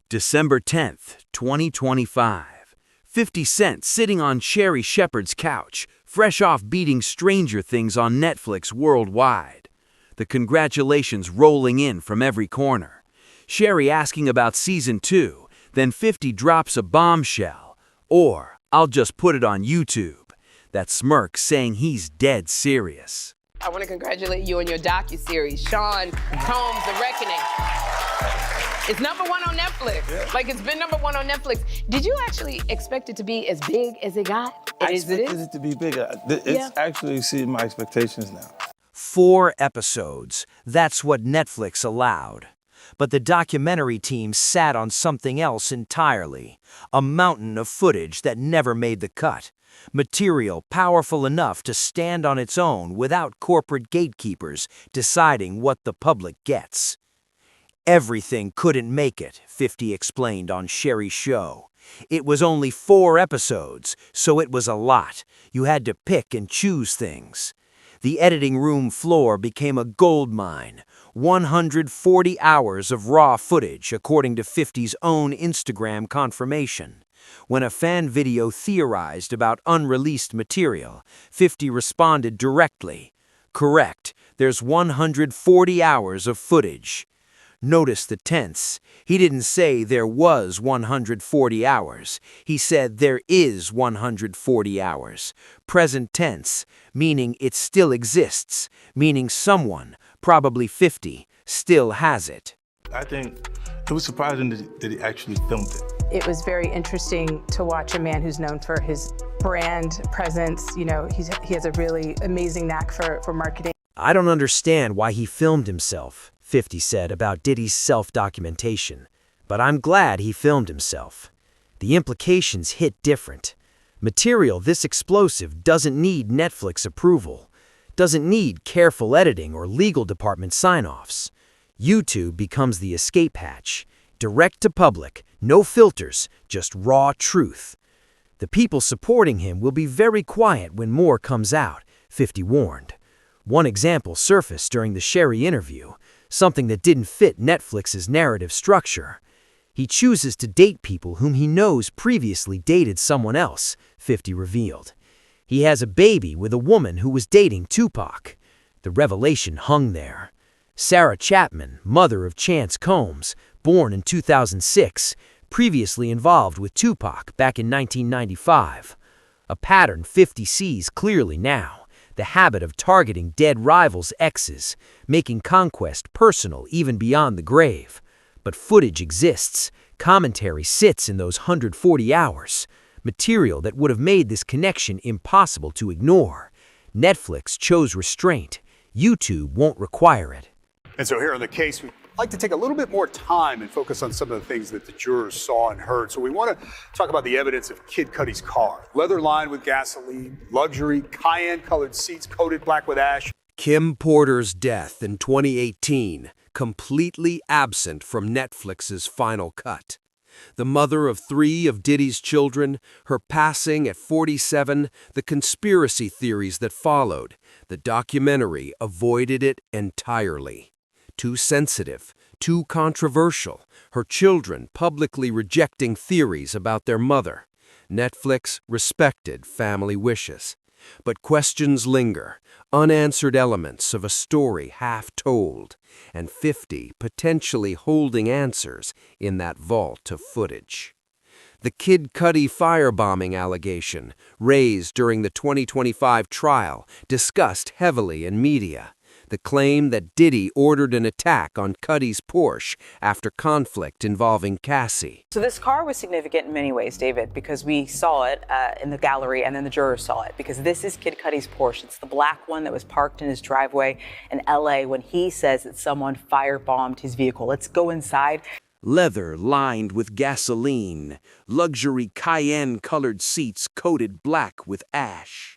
December 10th, 2025. 50 Cent sitting on Sherry Shepherd's couch, fresh off beating Stranger Things on Netflix worldwide. The congratulations rolling in from every corner. Sherry asking about Season 2, then 50 drops a bombshell. Or, I'll just put it on YouTube. That smirk saying he's dead serious. I want to congratulate you on your docuseries, Sean Combs, The Reckoning. It's #1 on Netflix. Yeah. Like, it's been #1 on Netflix. Did you actually expect it to be as big as it got? I expected it to be bigger. It's actually exceeded my expectations now. 4 episodes. That's what Netflix allowed. But the documentary team sat on something else entirely. A mountain of footage that never made the cut. Material powerful enough to stand on its own without corporate gatekeepers deciding what the public gets. Everything couldn't make it, 50 explained on Sherry's show. It was only 4 episodes, so it was a lot. You had to pick and choose things. The editing room floor became a goldmine. 140 hours of raw footage, according to 50's own Instagram confirmation. When a fan video theorized about unreleased material, 50 responded directly. Correct, there's 140 hours of footage. Notice the tense. He didn't say there was 140 hours. He said there is 140 hours. Present tense, meaning it still exists, meaning someone, probably 50, still has it. I think it was surprising that he actually filmed it. It was very interesting to watch a man who's known for his brand presence. You know, he has a really amazing knack for marketing. I don't understand why he filmed himself, 50 said about Diddy's self-documentation, but I'm glad he filmed himself. The implications hit different. Material this explosive doesn't need Netflix approval, doesn't need careful editing or legal department sign-offs. YouTube becomes the escape hatch, direct to public, no filters, just raw truth. The people supporting him will be very quiet when more comes out, 50 warned. One example surfaced during the Sherry interview, something that didn't fit Netflix's narrative structure. He chooses to date people whom he knows previously dated someone else, 50 revealed. He has a baby with a woman who was dating Tupac. The revelation hung there. Sarah Chapman, mother of Chance Combs, born in 2006, previously involved with Tupac back in 1995. A pattern 50 sees clearly now. The habit of targeting dead rivals' exes, making conquest personal even beyond the grave. But footage exists, commentary sits in those 140 hours, material that would have made this connection impossible to ignore. Netflix chose restraint. YouTube won't require it. And so here on the case, we'd like to take a little bit more time and focus on some of the things that the jurors saw and heard. So we want to talk about the evidence of Kid Cudi's car. Leather lined with gasoline, luxury, cayenne-colored seats coated black with ash. Kim Porter's death in 2018, completely absent from Netflix's final cut. The mother of 3 of Diddy's children, her passing at 47, the conspiracy theories that followed. The documentary avoided it entirely. Too sensitive, too controversial, her children publicly rejecting theories about their mother. Netflix respected family wishes. But questions linger, unanswered elements of a story half told, and 50 potentially holding answers in that vault of footage. The Kid Cudi firebombing allegation, raised during the 2025 trial, discussed heavily in media. The claim that Diddy ordered an attack on Cudi's Porsche after conflict involving Cassie. So this car was significant in many ways, David, because we saw it in the gallery and then the jurors saw it, because this is Kid Cudi's Porsche. It's the black one that was parked in his driveway in LA when he says that someone firebombed his vehicle. Let's go inside. Leather lined with gasoline, luxury cayenne-colored seats coated black with ash.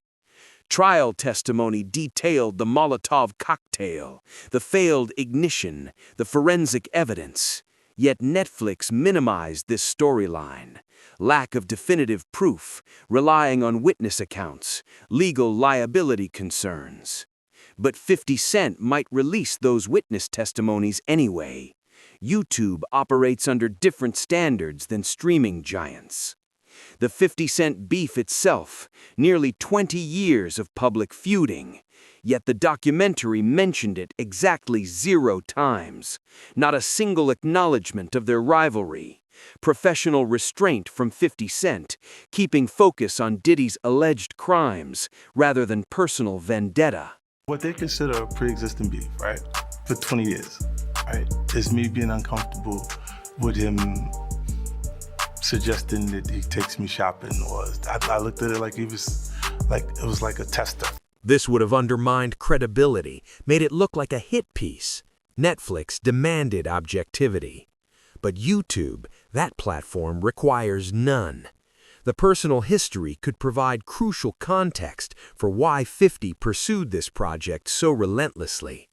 Trial testimony detailed the Molotov cocktail, the failed ignition, the forensic evidence. Yet Netflix minimized this storyline. Lack of definitive proof, relying on witness accounts, legal liability concerns. But 50 Cent might release those witness testimonies anyway. YouTube operates under different standards than streaming giants. The 50 Cent beef itself, nearly 20 years of public feuding. Yet the documentary mentioned it exactly 0 times. Not a single acknowledgement of their rivalry. Professional restraint from 50 Cent, keeping focus on Diddy's alleged crimes rather than personal vendetta. What they consider a pre-existing beef, right, for 20 years, right, is me being uncomfortable with him suggesting that he takes me shopping, or I looked at it like it was like a tester. This would have undermined credibility, made it look like a hit piece. Netflix demanded objectivity. But YouTube, that platform, requires none. The personal history could provide crucial context for why 50 pursued this project so relentlessly.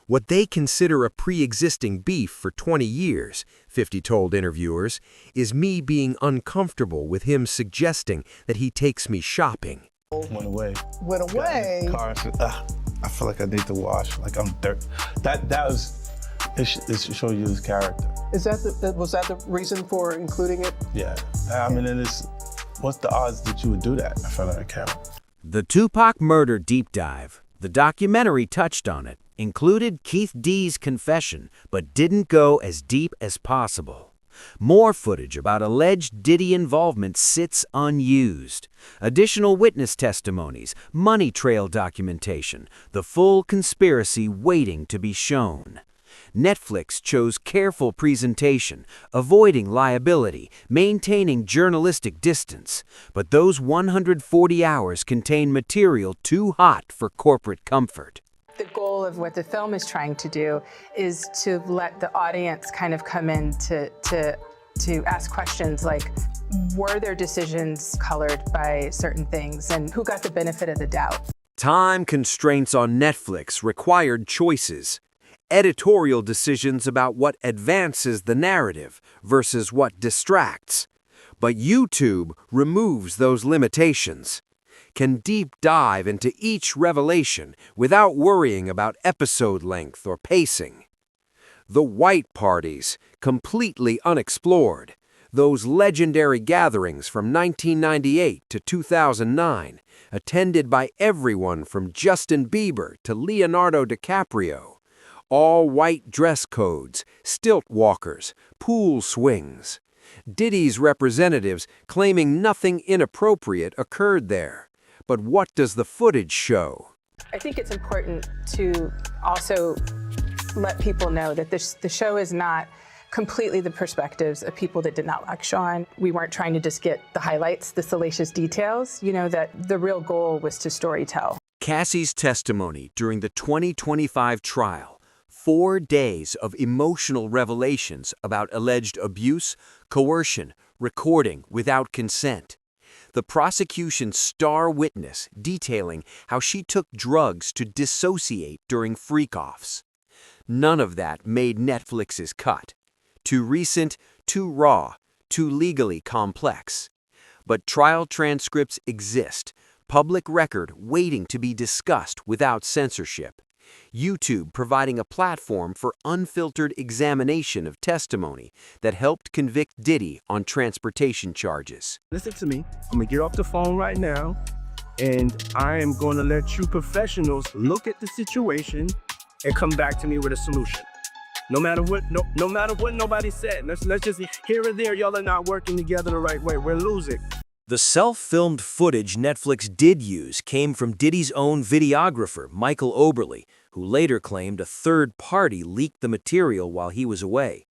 What they consider a pre-existing beef for 20 years, 50 told interviewers, is me being uncomfortable with him suggesting that he takes me shopping. Went away. Went away? Got in the car and said, I feel like I need to wash, like I'm dirt. That was, it should show you his character. Was that the reason for including it? Yeah, I mean, what's the odds that you would do that in front of a camera? The Tupac murder deep dive, the documentary touched on it, included Keith D's confession, but didn't go as deep as possible. More footage about alleged Diddy involvement sits unused. Additional witness testimonies, money trail documentation, the full conspiracy waiting to be shown. Netflix chose careful presentation, avoiding liability, maintaining journalistic distance, but those 140 hours contain material too hot for corporate comfort. The goal of what the film is trying to do is to let the audience kind of come in to ask questions like, were their decisions colored by certain things, and who got the benefit of the doubt? Time constraints on Netflix required choices. Editorial decisions about what advances the narrative versus what distracts. But YouTube removes those limitations. Can deep dive into each revelation without worrying about episode length or pacing. The white parties, completely unexplored. Those legendary gatherings from 1998 to 2009, attended by everyone from Justin Bieber to Leonardo DiCaprio. All white dress codes, stilt walkers, pool swings. Diddy's representatives claiming nothing inappropriate occurred there. But what does the footage show? I think it's important to also let people know that the show is not completely the perspectives of people that did not like Sean. We weren't trying to just get the highlights, the salacious details, that the real goal was to storytell. Cassie's testimony during the 2025 trial, 4 days of emotional revelations about alleged abuse, coercion, recording without consent. The prosecution's star witness detailing how she took drugs to dissociate during freak-offs. None of that made Netflix's cut. Too recent, too raw, too legally complex. But trial transcripts exist, public record waiting to be discussed without censorship. YouTube providing a platform for unfiltered examination of testimony that helped convict Diddy on transportation charges. Listen to me. I'm gonna get off the phone right now, and I am gonna let you professionals look at the situation and come back to me with a solution. No matter what nobody said. Let's just here or there, y'all are not working together the right way. We're losing. The self-filmed footage Netflix did use came from Diddy's own videographer, Michael Oberle, who later claimed a third party leaked the material while he was away.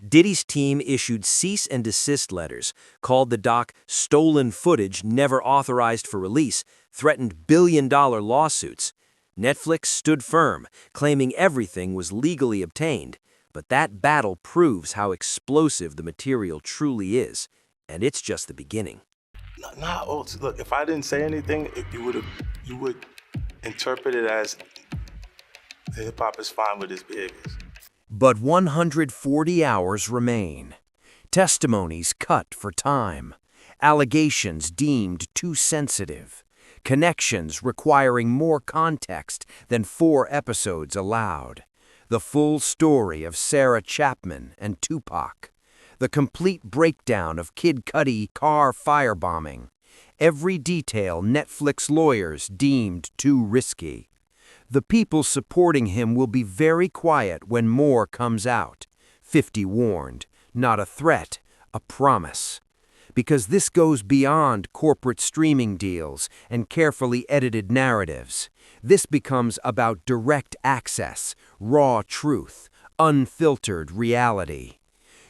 Diddy's team issued cease and desist letters, called the doc stolen footage never authorized for release, threatened billion-dollar lawsuits. Netflix stood firm, claiming everything was legally obtained, but that battle proves how explosive the material truly is, and it's just the beginning. Look, if I didn't say anything, you would interpret it as hip-hop is fine with his behaviors. But 140 hours remain. Testimonies cut for time. Allegations deemed too sensitive. Connections requiring more context than 4 episodes allowed. The full story of Sarah Chapman and Tupac. The complete breakdown of Kid Cudi car firebombing. Every detail Netflix lawyers deemed too risky. The people supporting him will be very quiet when more comes out. 50 warned, not a threat, a promise. Because this goes beyond corporate streaming deals and carefully edited narratives. This becomes about direct access, raw truth, unfiltered reality.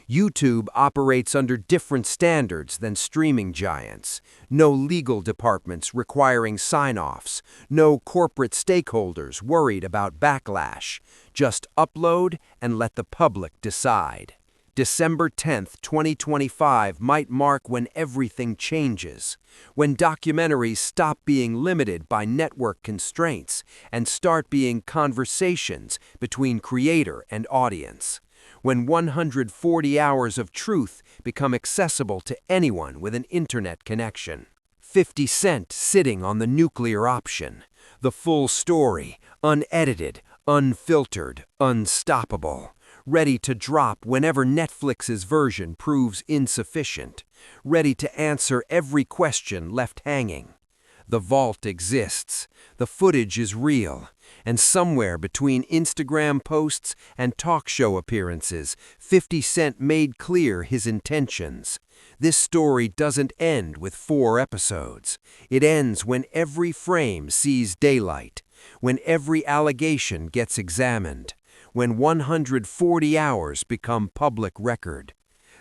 YouTube operates under different standards than streaming giants. No legal departments requiring sign-offs. No corporate stakeholders worried about backlash. Just upload and let the public decide. December 10th, 2025 might mark when everything changes. When documentaries stop being limited by network constraints and start being conversations between creator and audience. When 140 hours of truth become accessible to anyone with an internet connection. 50 Cent sitting on the nuclear option. The full story, unedited, unfiltered, unstoppable. Ready to drop whenever Netflix's version proves insufficient. Ready to answer every question left hanging. The vault exists. The footage is real. And somewhere between Instagram posts and talk show appearances, 50 Cent made clear his intentions. This story doesn't end with 4 episodes. It ends when every frame sees daylight, when every allegation gets examined, when 140 hours become public record.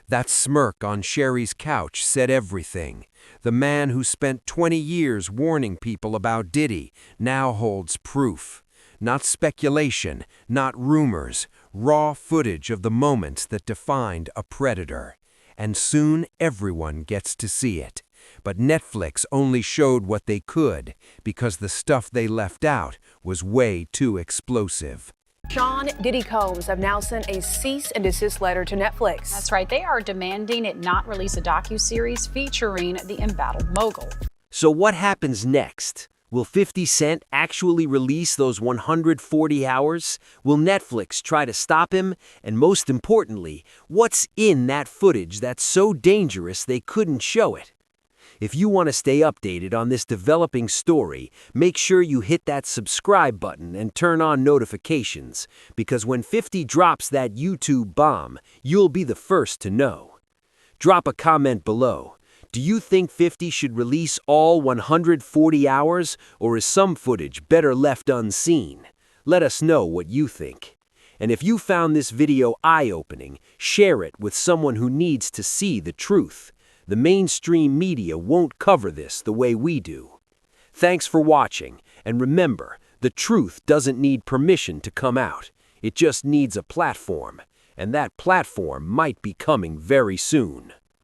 That smirk on Sherry's couch said everything. The man who spent 20 years warning people about Diddy now holds proof. Not speculation, not rumors, raw footage of the moments that defined a predator. And soon everyone gets to see it. But Netflix only showed what they could because the stuff they left out was way too explosive. Sean Diddy Combs have now sent a cease and desist letter to Netflix. That's right. They are demanding it not release a docuseries featuring the embattled mogul. So what happens next? Will 50 Cent actually release those 140 hours? Will Netflix try to stop him? And most importantly, what's in that footage that's so dangerous they couldn't show it? If you want to stay updated on this developing story, make sure you hit that subscribe button and turn on notifications, because when 50 drops that YouTube bomb, you'll be the first to know. Drop a comment below. Do you think 50 should release all 140 hours, or is some footage better left unseen? Let us know what you think. And if you found this video eye-opening, share it with someone who needs to see the truth. The mainstream media won't cover this the way we do. Thanks for watching, and remember, the truth doesn't need permission to come out. It just needs a platform, and that platform might be coming very soon.